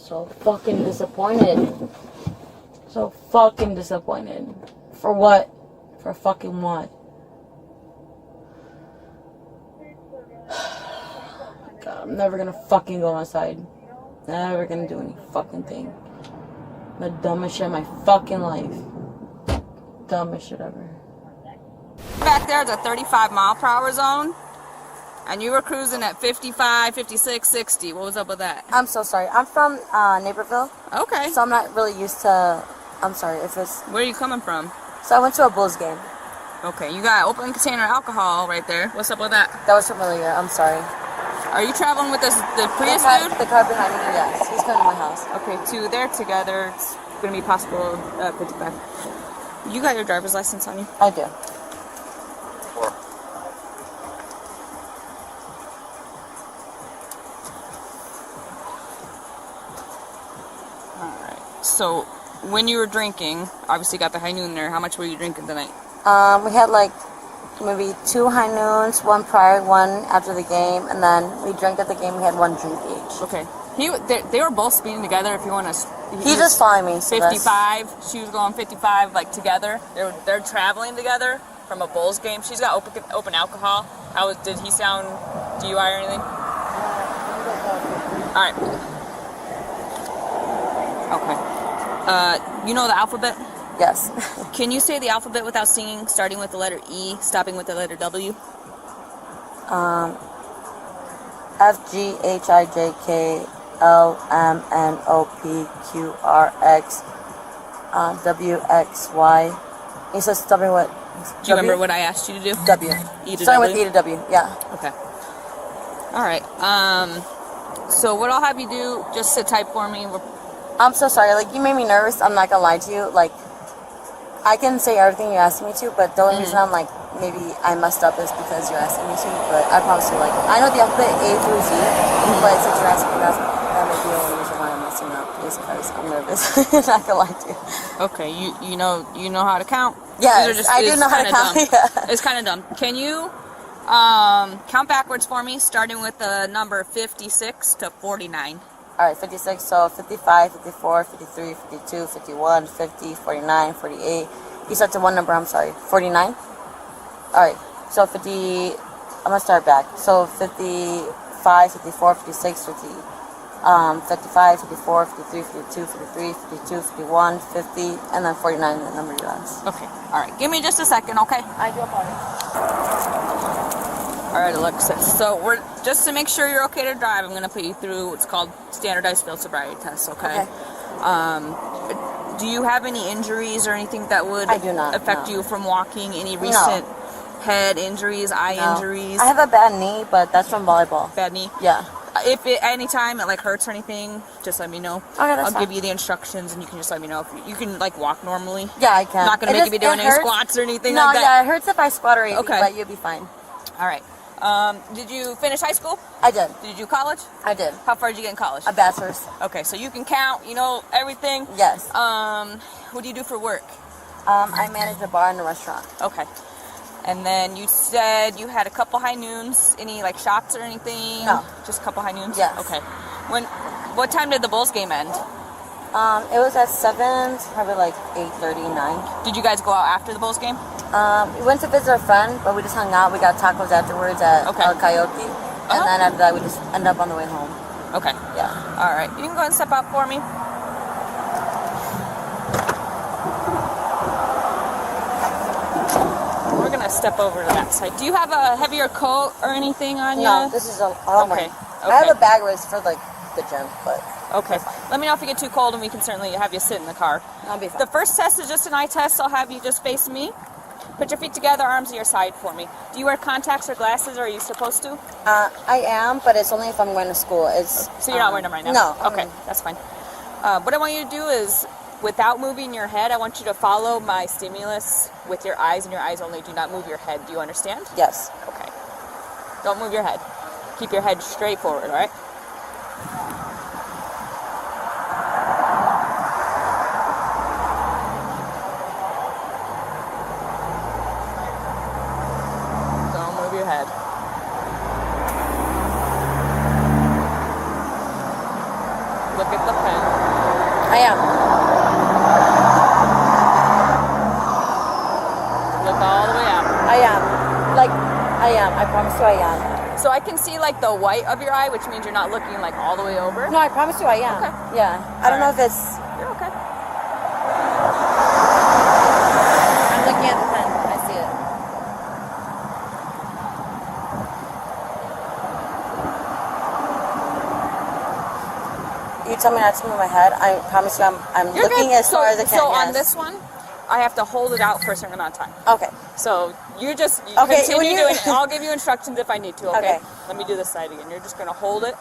So fucking disappointed. So fucking disappointed. For what? For fucking what? God, I'm never gonna fucking go outside. Never gonna do any fucking thing. The dumbest shit in my fucking life. Dumbest shit ever. Back there, the 35 mile per hour zone. And you were cruising at 55, 56, 60. What was up with that? I'm so sorry. I'm from Naperville. Okay. So I'm not really used to... I'm sorry if it's... Where are you coming from? So I went to a Bulls game. Okay, you got open container alcohol right there. What's up with that? That was familiar. I'm sorry. Are you traveling with the Prius dude? The car behind me, yes. He's coming to my house. Okay, two. They're together. It's going to be possible 55. You got your driver's license on you? I do. Alright. So, when you were drinking, obviously you got the high noon there. How much were you drinking tonight? We had like maybe 2 high noons, 1 prior, 1 after the game, and then we drank at the game. We had 1 drink each. Okay. They were both speeding together. If you want to, He's just following me. So 55. She was going 55, like together. They're traveling together from a Bulls game. She's got open alcohol. Did he sound DUI or anything? All right. Okay. You know the alphabet? Yes. Can you say the alphabet without singing, starting with the letter E, stopping with the letter W? F G H I J K L M N O P Q R X W X Y. He says stopping with. Do you remember what I asked you to do? W. E to Starting W? with E to W. Yeah. Okay. All right. So what I'll have you do, just sit tight for me. I'm so sorry. Like, you made me nervous. I'm not gonna lie to you. Like, I can say everything you asked me to, but the only reason I'm like, maybe I messed up is because you're asking me to. But I promise you, like, I know the alphabet A through Z, but since you're asking me, that may be the only reason why I'm messing up. Is because I'm nervous. Not gonna lie to you. Okay. You know how to count? Yes, I do know how to count. Yeah. It's kind of dumb. Can you count backwards for me, starting with the number 56 to 49? Alright, 56, so 55, 54, 53, 52, 51, 50, 49, 48. You said to one number, I'm sorry. 49? Alright, so 50, I'm gonna start back. So 55, 54, 56, 55, 54, 53, 52, 53, 52, 51, 50, and then 49, the number you asked. Okay, alright. Give me just a second, okay? I do apologize. Alright, Alexis. So just to make sure you're okay to drive, I'm going to put you through what's called standardized field sobriety test, okay? Do you have any injuries or anything that would affect you from walking? Any recent head injuries, eye injuries? I have a bad knee, but that's from volleyball. Bad knee? Yeah. If anytime it like hurts or anything, just let me know. Okay, that's I'll give you the instructions and you can just let me know if you can like walk normally. Yeah, I can. Not going to make you be doing any squats or anything like that. No, yeah, it hurts if I squat or anything, but you'll be fine. Alright. Did you finish high school? I did. Did you do college? I did. How far did you get in college? A bachelor's. Okay, so you can count, you know everything? Yes. What do you do for work? I manage a bar and a restaurant. Okay. And then you said you had a couple high noons. Any like shots or anything? No. Just a couple high noons? Yes. Okay. What time did the Bulls game end? It was at 7, probably like 8:30, 9. Did you guys go out after the Bulls game? We went to visit a friend, but we just hung out. We got tacos afterwards at El Coyote. And then after that, we just end up on the way home. Okay. Yeah. All right. You can go and step out for me. We're going to step over to that side. Do you have a heavier coat or anything on you? No, this is all I'm wearing. I have a bag race for like the gym, but... Okay. Let me know if you get too cold and we can certainly have you sit in the car. I'll be fine. The first test is just an eye test. I'll have you just face me. Put your feet together, arms to your side for me. Do you wear contacts or glasses, or are you supposed to? I am, but it's only if I'm going to school. So you're not wearing them right now? No. Okay, that's fine. What I want you to do is, without moving your head, I want you to follow my stimulus with your eyes and your eyes only. Do not move your head. Do you understand? Yes. Okay. Don't move your head. Keep your head straight forward, all right? look at the pen. I am. Look all the way out. I am. Like, I am. I promise you I am. So I can see like the white of your eye, which means you're not looking like all the way over. No, I promise you I am. Okay. Yeah. I don't know if it's... You're okay. I'm looking at the pen. I see it. You tell me not to move my head. I promise you I'm You're looking good. as far as I can. So yes. on this one, I have to hold it out for a certain amount of time. Okay. So you just Okay, continue doing it. I'll give you instructions if I need to, okay? Okay. Let me do this side again. You're just going to hold it.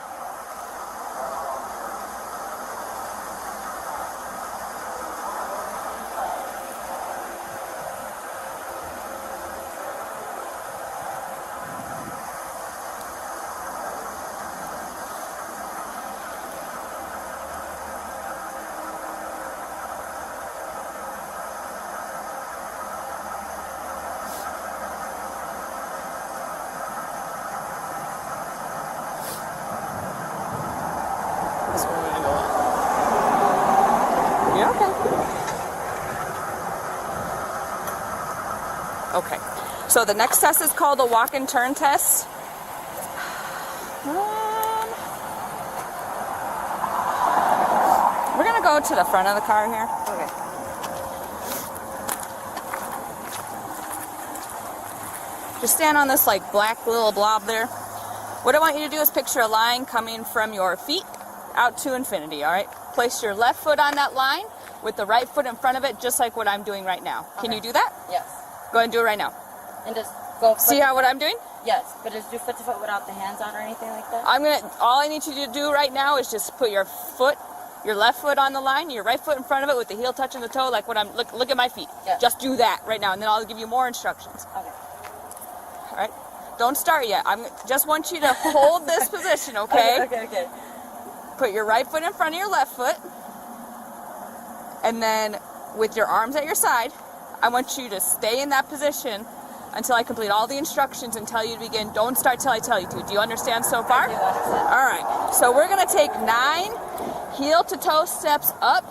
This one we're going to go up. You're okay. Okay. So the next test is called the walk and turn test. We're going to go to the front of the car here. Okay. Just stand on this like black little blob there. What I want you to do is picture a line coming from your feet out to infinity, all right? Place your left foot on that line with the right foot in front of it, just like what I'm doing right now. Can you do that? Yes. Go ahead and do it right now. And just go... See how what I'm doing? Yes, but just do foot to foot without the hands on or anything like that? All I need you to do right now is just put your left foot on the line, your right foot in front of it with the heel touching the toe, like what I'm, look at my feet. Yes. Just do that right now, and then I'll give you more instructions. Okay. All right? Don't start yet. Just want you to hold this position, okay? Okay. Put your right foot in front of your left foot, and then with your arms at your side, I want you to stay in that position until I complete all the instructions and tell you to begin. Don't start till I tell you to. Do you understand so far? I do understand. All right. So we're going to take 9 heel to toe steps up,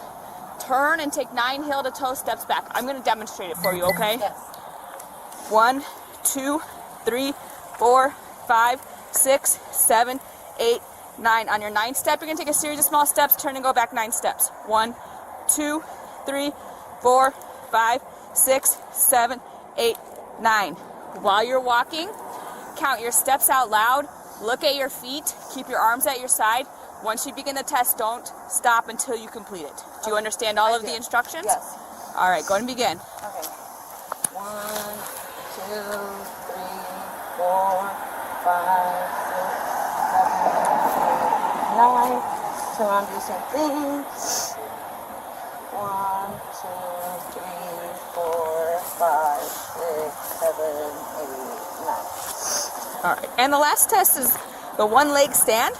turn, and take 9 heel to toe steps back. I'm going to demonstrate it for you, okay? Yes. 1, 2, 3, 4, 5, 6, 7, 8, 9. On your 9th step, you're going to take a series of small steps, turn and go back 9 steps. 1, 2, 3, 4, 5, 6, 7, 8, 9. While you're walking, count your steps out loud. Look at your feet. Keep your arms at your side. Once you begin the test, don't stop until you complete it. Do you understand all of the instructions? Yes. All right, go ahead and begin. Okay. 1, 2, 3, 4, 5, 6, 7, 8, 9. Turn around, do the same thing. 1, 2, 3, 4, 5, 6, 7, 8, 9. All right, and the last test is the one leg stand.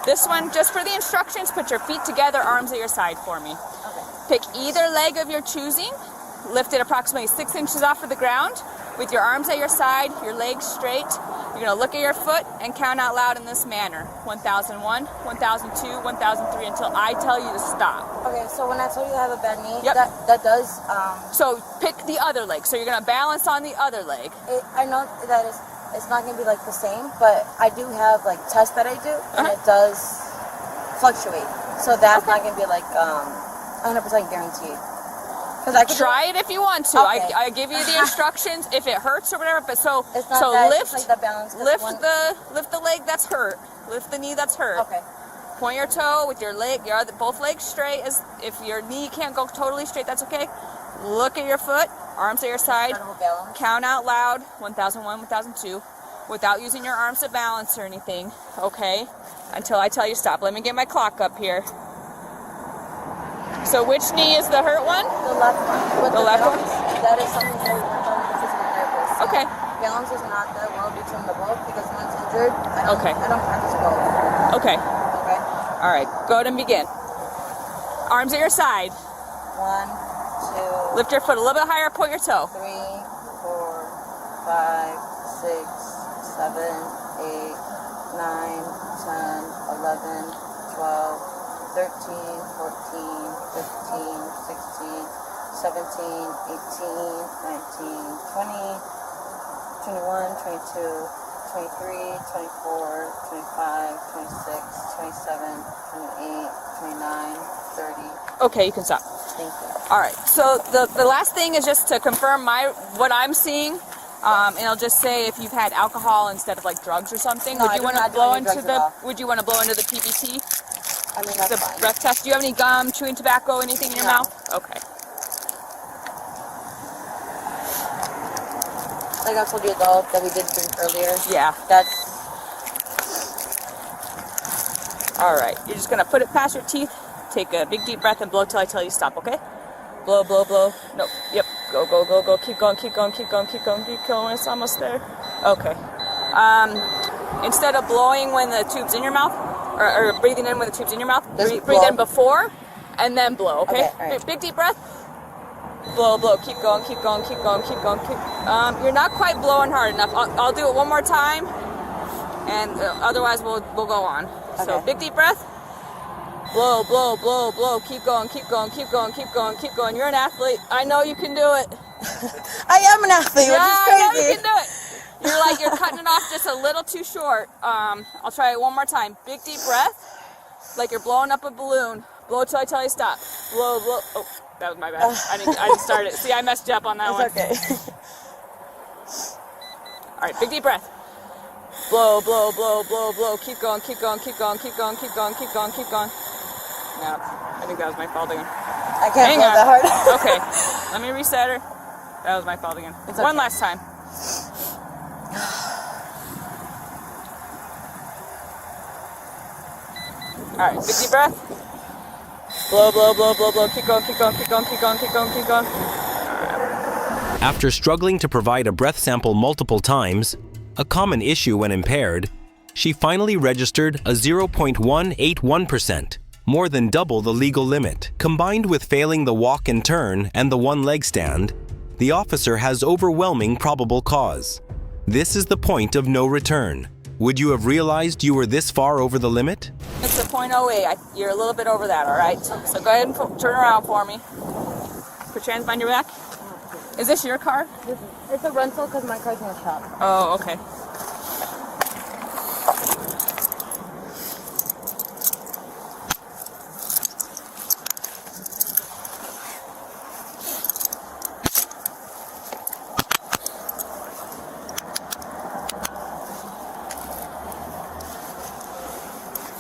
This one, just for the instructions, put your feet together, arms at your side for me. Okay. Pick either leg of your choosing, lift it approximately 6 inches off of the ground, with your arms at your side, your legs straight. You're gonna look at your foot and count out loud in this manner. 1001, 1002, 1003, until I tell you to stop. Okay, so when I told you I have a bad knee, Yep. that does, So pick the other leg. So you're gonna balance on the other leg. I know that it's not going to be like the same, but I do have like tests that I do, and it does fluctuate. So that's not going to be like 100% guaranteed. Because I could Try it if you want to. Okay. I give you the instructions if it hurts or whatever. But so It's not so that, lift it's like the balance. 'Cause lift the leg that's hurt. Lift the knee that's hurt. Okay. Point your toe with your leg, both legs straight. As if your knee can't go totally straight, that's okay. Look at your foot, arms at your side. Balance. Count out loud, 1001, 1002, without using your arms to balance or anything, okay? Until I tell you stop. Let me get my clock up here. So which knee is the hurt one? The left one. With The left one? balance, that is something that we work on with the physical therapist. Okay. Balance is not that well between the both because one's injured. I don't practice both. Okay. Okay. All right. Go ahead and begin. Arms at your side. 1, 2. Lift your foot a little bit higher. Point your toe. 3, 4, 5, 6, 7, 8, 9, 10, 11, 12, 13, 14, 15, 16, 17, 18, 19, 20, 21, 22, 23, 24, 25, 26, 27, 28, 29, 30. Okay, you can stop. Thank you. All right. So the last thing is just to confirm what I'm seeing, and I'll just say if you've had alcohol instead of like drugs or something. No, would you want to blow into the? Would you want to blow into the PBT? I mean, that's the fine. breath test. Do you have any gum, chewing tobacco, anything in your mouth? Okay. Like I told you, though, that we did drink earlier. Yeah. That's... All right. You're just going to put it past your teeth, take a big deep breath, and blow till I tell you stop, okay? Blow, blow, blow. Nope. Yep. Go, go, go, go. Keep going, keep going, keep going, keep going, keep going. It's almost there. Okay. Instead of blowing when the tube's in your mouth, or breathing in when the tube's in your mouth, breathe in before, and then blow, okay? Right. Big deep breath. Blow, blow. Keep going, keep going, keep going, keep going. You're not quite blowing hard enough. I'll do it one more time, and otherwise we'll go on. Okay. So big deep breath. Blow, blow, blow, blow. Keep going, keep going, keep going, keep going, keep going. You're an athlete. I know you can do it. I am an athlete, which is crazy. I know you can do it. You're cutting it off just a little too short. I'll try it one more time. Big deep breath, like you're blowing up a balloon. Blow till I tell you stop. Blow, blow. Oh, that was my bad. I didn't start it. See, I messed you up on that one. It's okay. All right, big deep breath. Blow, blow, blow, blow, blow. Keep going, keep going, keep going, keep going, keep going, keep going, keep going. No, I think that was my fault again. I can't blow that hard. Okay, let me reset her. That was my fault again. It's One okay. last time. All right, big deep breath. Blow, blow, blow, blow, blow. Keep going, keep going, keep going, keep going, keep going, keep going. After struggling to provide a breath sample multiple times, a common issue when impaired, she finally registered a 0.181%, more than double the legal limit. Combined with failing the walk and turn and the one-leg stand, the officer has overwhelming probable cause. This is the point of no return. Would you have realized you were this far over the limit? It's a .08. You're a little bit over that, all right? So go ahead and turn around for me. Put your hands behind your back. Is this your car? It's a rental because my car's in the shop. Oh, okay.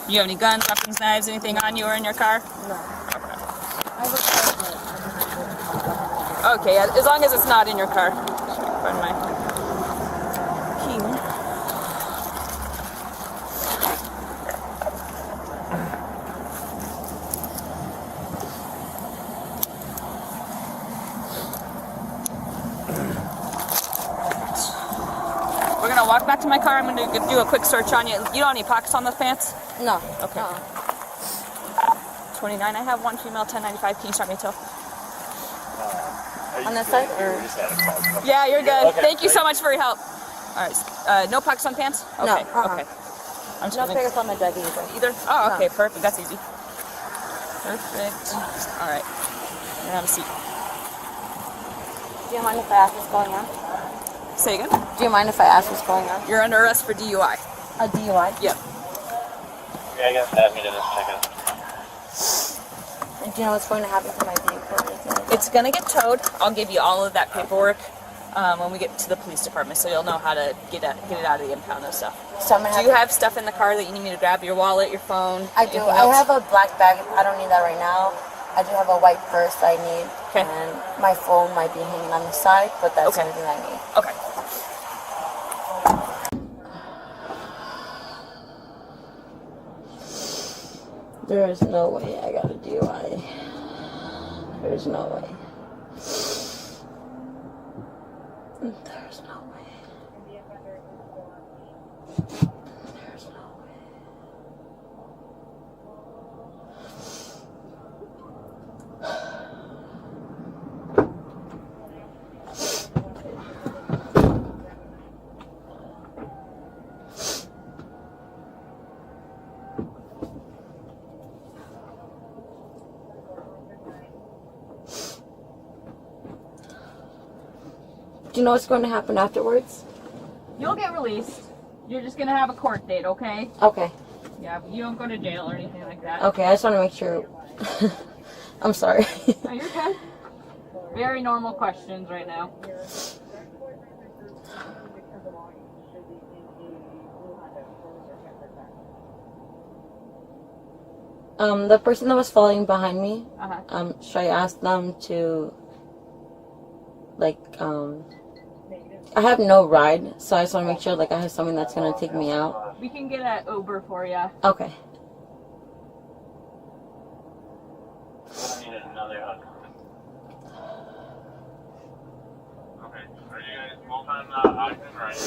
You have any guns, weapons, knives, anything on you or in your car? No. Okay, as long as it's not in your car. Find my key. We're gonna walk back to my car. I'm gonna do a quick search on you. You don't have any pockets on those pants? No. Okay. 29. I have one female 1095. Can you start me a tow? On this side? Or? Yeah, you're good. Okay, Thank you so much for your help. All right. No pockets on pants? Okay. No, Okay. I'm just No gonna- figures on my jacket either. Either? Oh, okay. No. Perfect. That's easy. Perfect. All right. You're gonna have a seat. Do you mind if I ask what's going on? Say again? Do you mind if I ask what's going on? You're under arrest for DUI. A DUI? Yep. Yeah, I guess add me to this ticket. Do you know what's going to happen to my vehicle? It's gonna get towed. I'll give you all of that paperwork when we get to the police department, so you'll know how to get it out of the impound and stuff. So I'm gonna Do you have stuff in the car that you need me to grab? Your wallet, your phone? I do. anything I else? have a black bag. I don't need that right now. I do have a white purse that I need. Okay. And my phone might be hanging on the side, but that's Okay. everything I need. Okay. There is no way I got a DUI. There's no way. There's no way. There's no way. Do you know what's going to happen afterwards? You'll get released. You're just gonna have a court date, okay? Okay. Yeah, but you don't go to jail or anything like that. Okay, I just want to make sure. I'm sorry. No, you're good. Very normal questions right now. The person that was following behind me, Uh-huh. should I ask them to, like, I have no ride, so I just want to make sure, like, I have something that's going to take me out. We can get an Uber for you. Okay. I need another hug. Okay. Are you guys both on oxygen or are you?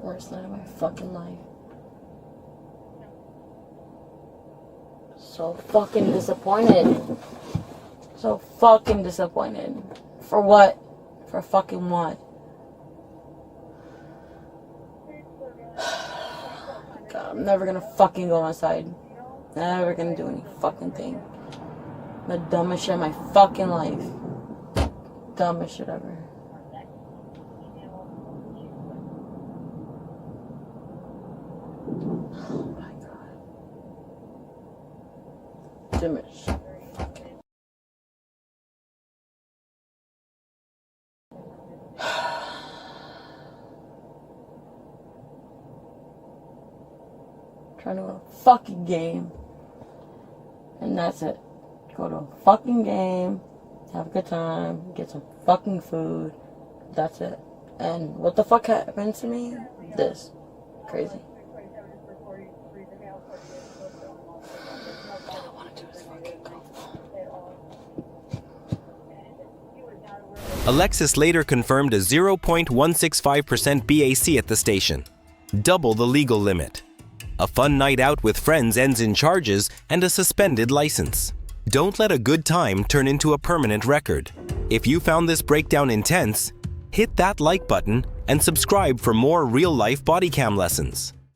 Worst night of my fucking life. So fucking disappointed. So fucking disappointed. For what? For fucking what? God, I'm never gonna fucking go outside. Never gonna do any fucking thing. The dumbest shit in my fucking life. Dumbest shit ever. Oh my god. Dumbest shit. Trying to go to a fucking game. And that's it. Go to a fucking game, have a good time, get some fucking food. That's it. And what the fuck happened to me? This. Crazy. All I want to do is fucking go. Alexis later confirmed a 0.165% BAC at the station, double the legal limit. A fun night out with friends ends in charges and a suspended license. Don't let a good time turn into a permanent record. If you found this breakdown intense, hit that like button and subscribe for more real-life body cam lessons.